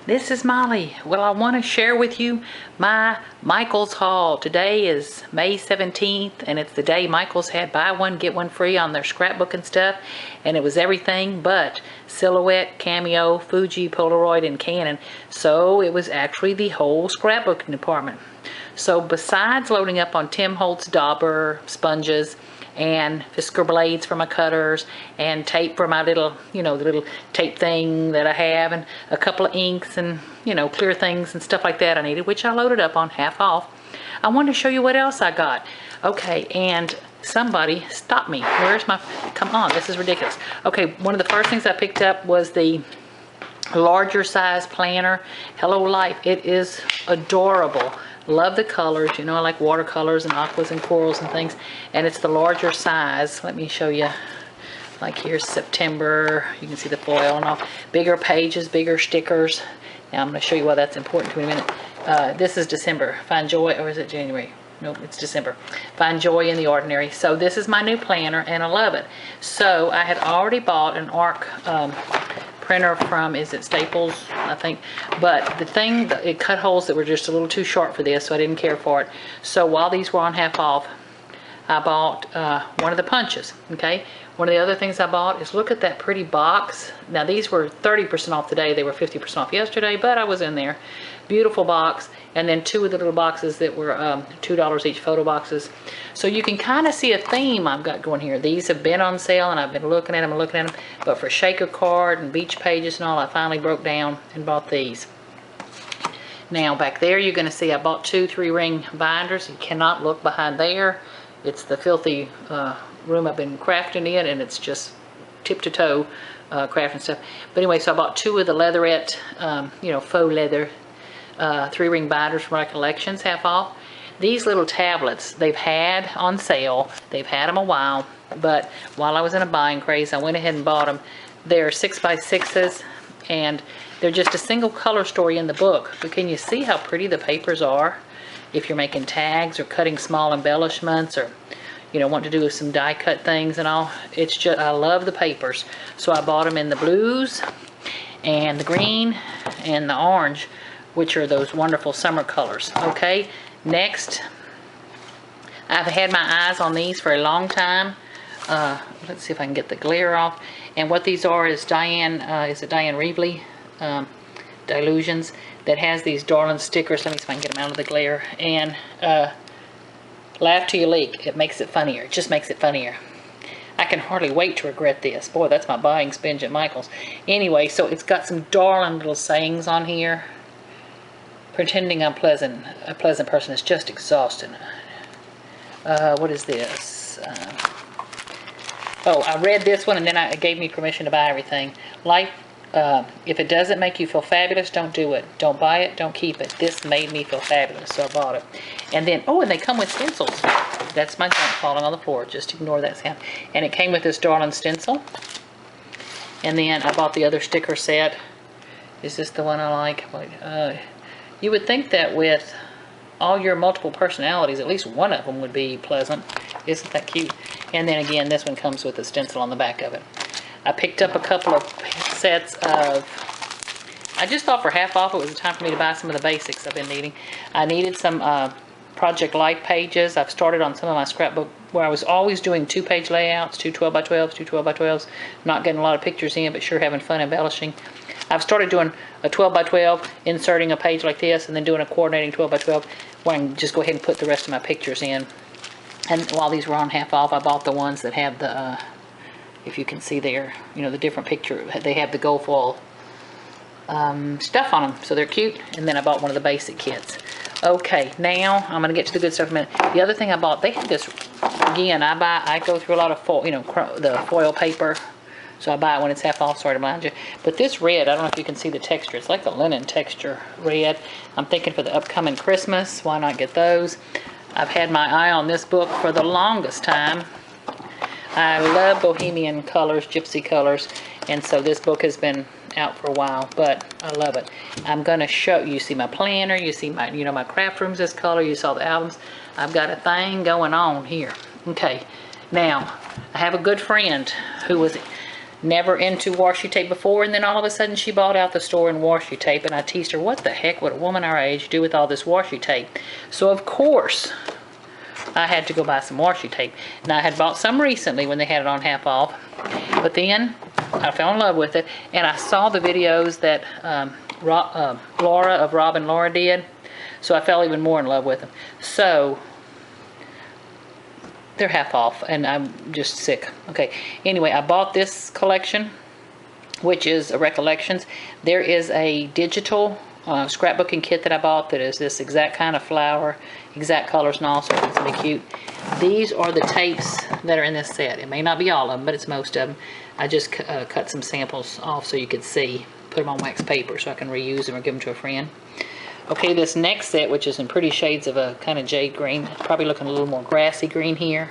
This is Molly. Well, I want to share with you my Michaels haul. Today is May 17th, and it's the day Michaels had buy one, get one free on their scrapbook and stuff. And it was everything but Silhouette, Cameo, Fuji, Polaroid, and Canon. So it was actually the whole scrapbooking department. So besides loading up on Tim Holtz dauber sponges, and Fisker blades for my cutters, and tape for my little, the little tape thing that I have, and a couple of inks and, clear things and stuff like that I needed, which I loaded up on half off. I wanted to show you what else I got. Okay, and somebody stopped me. Where's my, come on, this is ridiculous. Okay, one of the first things I picked up was the larger size planner, Hello Life. It is adorable. Love the colors, I like watercolors and aquas and corals and things, and it's the larger size. Let me show you. Like here's September, you can see the foil and all. Bigger pages, bigger stickers. Now I'm going to show you why that's important to me in a minute. This is December. Find joy, or is it January? Nope, it's December. Find joy in the ordinary. So this is my new planner, and I love it. So I had already bought an ARC printer from, is it Staples, I think, but the thing, it cut holes that were just a little too short for this, so I didn't care for it. So while these were on half off, I bought one of the punches. Okay, one of the other things I bought is, look at that pretty box. Now these were 30% off today, they were 50% off yesterday, but I was in there. Beautiful box. And then two of the little boxes that were $2 each, photo boxes. So you can kind of see a theme I've got going here. These have been on sale, and I've been looking at them and looking at them. But for shaker card and beach pages and all, I finally broke down and bought these. Now back there, you're going to see I bought 2 3-ring binders. You cannot look behind there. It's the filthy room I've been crafting in, and it's just tip to toe crafting stuff. But anyway, so I bought 2 of the leatherette, faux leather 3-ring binders from my collections, half off. These little tablets they've had on sale. They've had them a while, but while I was in a buying craze, I went ahead and bought them. They're 6x6s, and they're just a single color story in the book. But can you see how pretty the papers are? If you're making tags or cutting small embellishments, or want to do some die cut things and all, it's just, I love the papers. So I bought them in the blues and the green and the orange, which are those wonderful summer colors. Okay, next, I've had my eyes on these for a long time. Let's see if I can get the glare off. And what these are is Diane Reevely Dilutions, that has these darling stickers. Let me see if I can get them out of the glare. And Laugh Till You Leak. It makes it funnier. It just makes it funnier. I can hardly wait to regret this. Boy, that's my buying spinge at Michaels. Anyway, so it's got some darling little sayings on here. Pretending I'm a pleasant person is just exhausting. What is this? Oh, I read this one, and then it gave me permission to buy everything. Life, if it doesn't make you feel fabulous, don't do it. Don't buy it, don't keep it. This made me feel fabulous, so I bought it. And then, oh, and they come with stencils. That's my junk falling on the floor. Just ignore that sound. And it came with this darling stencil. And then I bought the other sticker set. Is this the one I like? You would think that with all your multiple personalities, at least one of them would be pleasant. Isn't that cute? And then again, this one comes with a stencil on the back of it. I picked up a couple of sets of, I just thought for half off it was time for me to buy some of the basics I've been needing. I needed some Project Life pages. I've started on some of my scrapbook where I was always doing 2-page layouts, 2 12x12s, 2 12x12s, not getting a lot of pictures in, but sure having fun embellishing. I've started doing a 12x12, inserting a page like this, and then doing a coordinating 12x12, where I can just go ahead and put the rest of my pictures in. And while these were on half off, I bought the ones that have the, if you can see there, the different picture. They have the gold foil stuff on them, so they're cute. And then I bought one of the basic kits. Okay, now I'm going to get to the good stuff in a minute. The other thing I bought, they had this, again, I go through a lot of foil, the foil paper. So I buy it when it's half off, sorry to blind you. But this red, I don't know if you can see the texture. It's like a linen texture red. I'm thinking for the upcoming Christmas, why not get those? I've had my eye on this book for the longest time. I love bohemian colors, gypsy colors. And so this book has been out for a while, but I love it. I'm going to show you, see my planner, you see my, my craft room's this color, you saw the albums. I've got a thing going on here. Okay, now, I have a good friend who was never into washi tape before, and then all of a sudden she bought out the store and washi tape, and I teased her, what the heck would a woman our age do with all this washi tape? So of course I had to go buy some washi tape. Now I had bought some recently when they had it on half off, but then I fell in love with it, and I saw the videos that Laura of Rob and Laura did, so I fell even more in love with them. So they're half off, and I'm just sick. Okay, anyway, I bought this collection, which is a Recollections. There is a digital scrapbooking kit that I bought that is this exact kind of flower, exact colors and all, so it's going to be cute. These are the tapes that are in this set. It may not be all of them, but it's most of them. I just cut some samples off so you could see, put them on wax paper so I can reuse them or give them to a friend. Okay, this next set, which is in pretty shades of a kind of jade green, probably looking a little more grassy green here,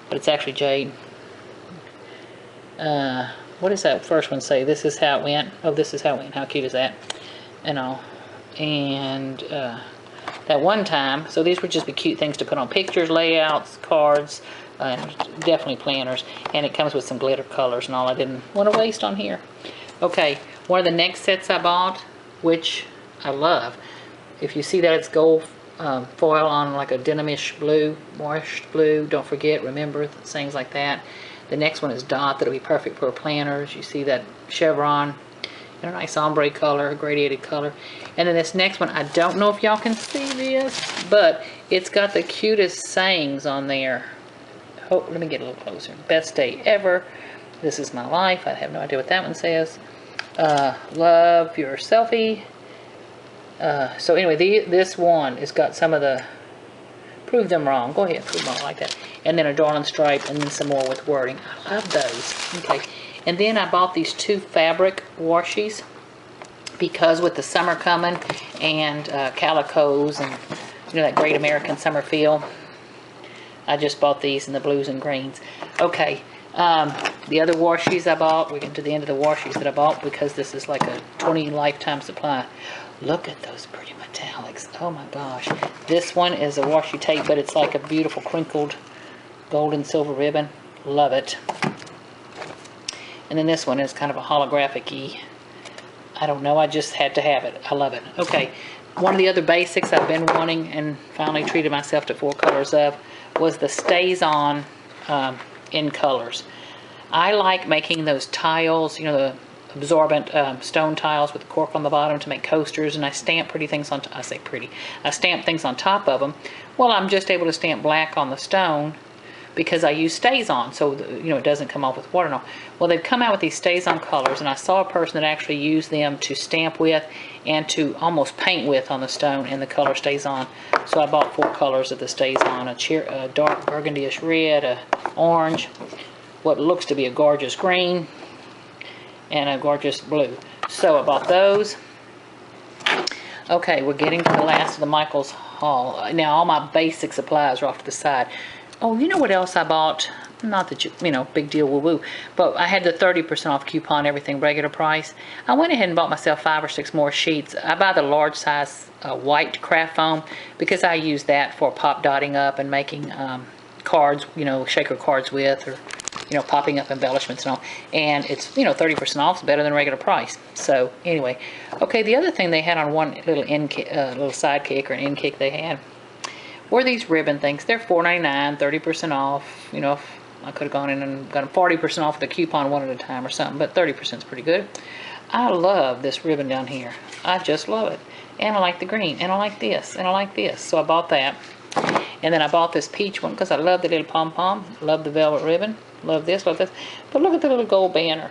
but it's actually jade. What does that first one say? This is how it went. Oh, this is how it went. How cute is that? And all. And that one time, so these would just be cute things to put on pictures, layouts, cards, definitely planners. And it comes with some glitter colors and all I didn't want to waste on here. Okay, one of the next sets I bought, which I love. If you see that it's gold foil on like a denimish blue, washed blue, don't forget, remember, things like that. The next one is Dot, that'll be perfect for planners. You see that chevron in a nice ombre color, a gradiated color. And then this next one, I don't know if y'all can see this, but it's got the cutest sayings on there. Oh, let me get a little closer. Best day ever. This is my life. I have no idea what that one says. Love your selfie. So anyway, this one has got some of the, prove them wrong. Go ahead, prove them wrong like that. And then a darling stripe, and then some more with wording. I love those. Okay. And then I bought these two fabric washies because with the summer coming and calicos and you know that great American summer feel, I just bought these in the blues and greens. Okay. The other washies I bought, we're getting to the end of the washies that I bought because this is like a 20 lifetime supply. Look at those pretty metallics. Oh my gosh. This one is a washi tape, but it's like a beautiful crinkled gold and silver ribbon. Love it. And then this one is kind of a holographic-y. I don't know, I just had to have it. I love it. Okay, one of the other basics I've been wanting and finally treated myself to 4 colors of was the Stays On in colors. I like making those tiles, you know, the absorbent stone tiles with the cork on the bottom to make coasters, and I stamp pretty things on, I say pretty, I stamp things on top of them. Well, I'm just able to stamp black on the stone because I use Stays On, so you know it doesn't come off with water and all. Well, they've come out with these Stays On colors, and I saw a person that actually used them to stamp with and to almost paint with on the stone, and the color stays on. So I bought 4 colors of the Stays On: a dark burgundy-ish red, a orange, what looks to be a gorgeous green, and a gorgeous blue. So I bought those. Okay, we're getting to the last of the Michaels haul. Now all my basic supplies are off to the side. Oh, you know what else I bought? Not that you know, big deal, woo-woo. But I had the 30% off coupon, everything regular price. I went ahead and bought myself 5 or 6 more sheets. I buy the large size white craft foam because I use that for pop dotting up and making cards, you know, shaker cards with, or you know, popping up embellishments and all. And it's, you know, 30% off is better than regular price. So anyway, okay, the other thing they had on one little little sidekick or an end kick they had were these ribbon things. They're $4.99, 30% off. You know, if I could have gone in and got them 40% off the coupon one at a time or something, but 30% is pretty good. I love this ribbon down here. I just love it. And I like the green, and I like this, and I like this. So I bought that. And then I bought this peach one because I love the little pom-pom. Love the velvet ribbon. Love this, love this. But look at the little gold banner.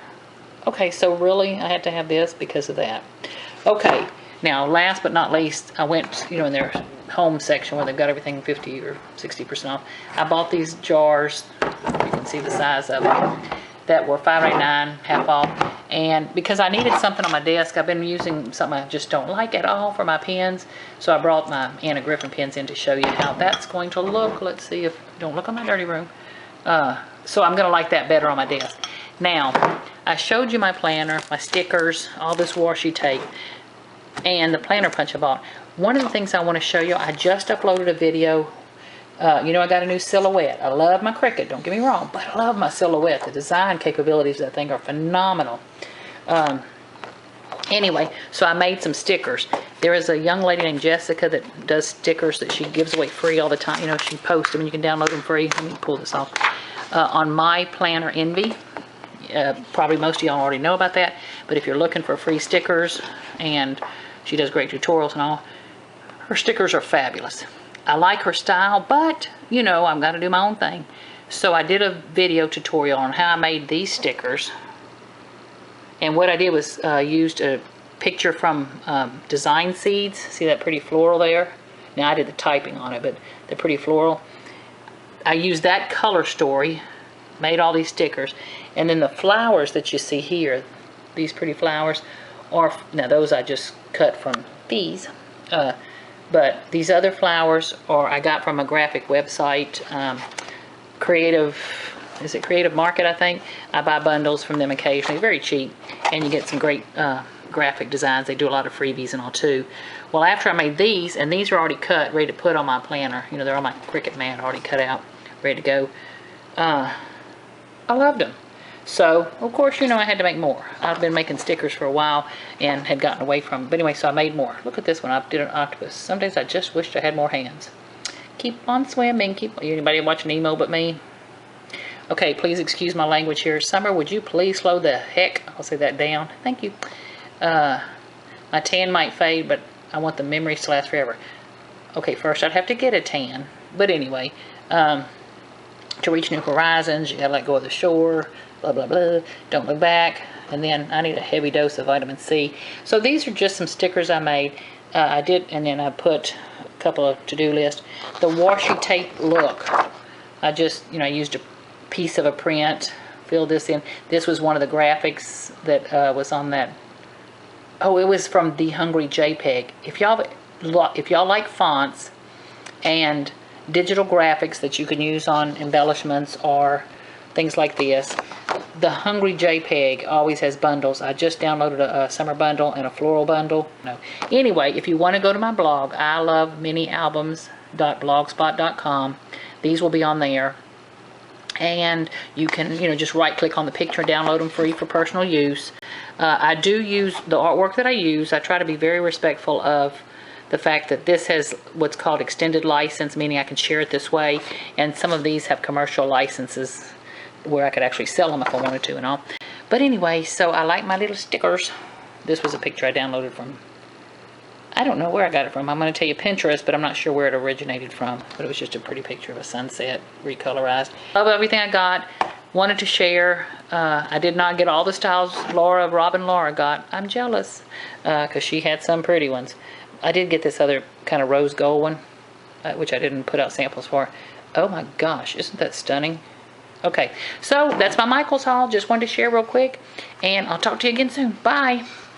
Okay, so really I had to have this because of that. Okay, now last but not least, I went, you know, in their home section where they've got everything 50 or 60% off. I bought these jars. You can see the size of them. That were $5.99, half off. And because I needed something on my desk, I've been using something I just don't like at all for my pens. So I brought my Anna Griffin pens in to show you how that's going to look. Let's see if, don't look on my dirty room. So I'm going to like that better on my desk. Now, I showed you my planner, my stickers, all this washi tape, and the planner punch I bought. One of the things I want to show you, I just uploaded a video You know, I got a new silhouette. I love my Cricut, don't get me wrong, but I love my silhouette. The design capabilities, I think, are phenomenal. Anyway, so I made some stickers. There is a young lady named Jessica that does stickers that she gives away free all the time. You know, she posts them and you can download them free. Let me pull this off. On My Planner Envy. Probably most of y'all already know about that, but if you're looking for free stickers, and she does great tutorials and all, her stickers are fabulous. I like her style, but you know, I've got to do my own thing. So I did a video tutorial on how I made these stickers, and what I did was used a picture from Design Seeds. See that pretty floral there? Now I did the typing on it, but the pretty floral. I used that color story, made all these stickers, and then the flowers that you see here, these pretty flowers, are, now those I just cut from these, but these other flowers are I got from a graphic website, Creative Market, I think. I buy bundles from them occasionally, very cheap, and you get some great graphic designs. They do a lot of freebies and all too. Well, after I made these, and these are already cut, ready to put on my planner, you know, they're on my Cricut mat, already cut out, ready to go. I loved them. So, of course, you know, I had to make more. I've been making stickers for a while and had gotten away from them. But anyway, so I made more. Look at this one. I did an octopus. Some days I just wished I had more hands. Keep on swimming. Anybody watching Nemo but me? Okay, please excuse my language here. Summer, would you please slow the heck, I'll say that, down? Thank you. My tan might fade, but I want the memories to last forever. Okay, first I'd have to get a tan. But anyway, to reach new horizons, you gotta let go of the shore, blah, blah, blah. Don't look back. And then I need a heavy dose of vitamin C. So these are just some stickers I made. I did, and then I put a couple of to-do lists. The washi tape look. I just, you know, I used a piece of a print, filled this in. This was one of the graphics that was on that. Oh, it was from The Hungry JPEG. If y'all like fonts and digital graphics that you can use on embellishments or things like this, The Hungry JPEG always has bundles. I just downloaded a summer bundle and a floral bundle. No. Anyway, if you want to go to my blog, iloveminialbums.blogspot.com. These will be on there. And you can, you know, just right click on the picture and download them free for personal use. I do use the artwork that I use. I try to be very respectful of the fact that this has what's called extended license, meaning I can share it this way. And some of these have commercial licenses where I could actually sell them if I wanted to and all. But anyway, so I like my little stickers. This was a picture I downloaded from, I don't know where I got it from. I'm going to tell you Pinterest, but I'm not sure where it originated from. But it was just a pretty picture of a sunset, recolorized. Love everything I got. Wanted to share. I did not get all the styles Robin Laura got. I'm jealous because she had some pretty ones. I did get this other kind of rose gold one, which I didn't put out samples for. Oh my gosh, isn't that stunning? Okay, so that's my Michaels haul. Just wanted to share real quick, and I'll talk to you again soon. Bye.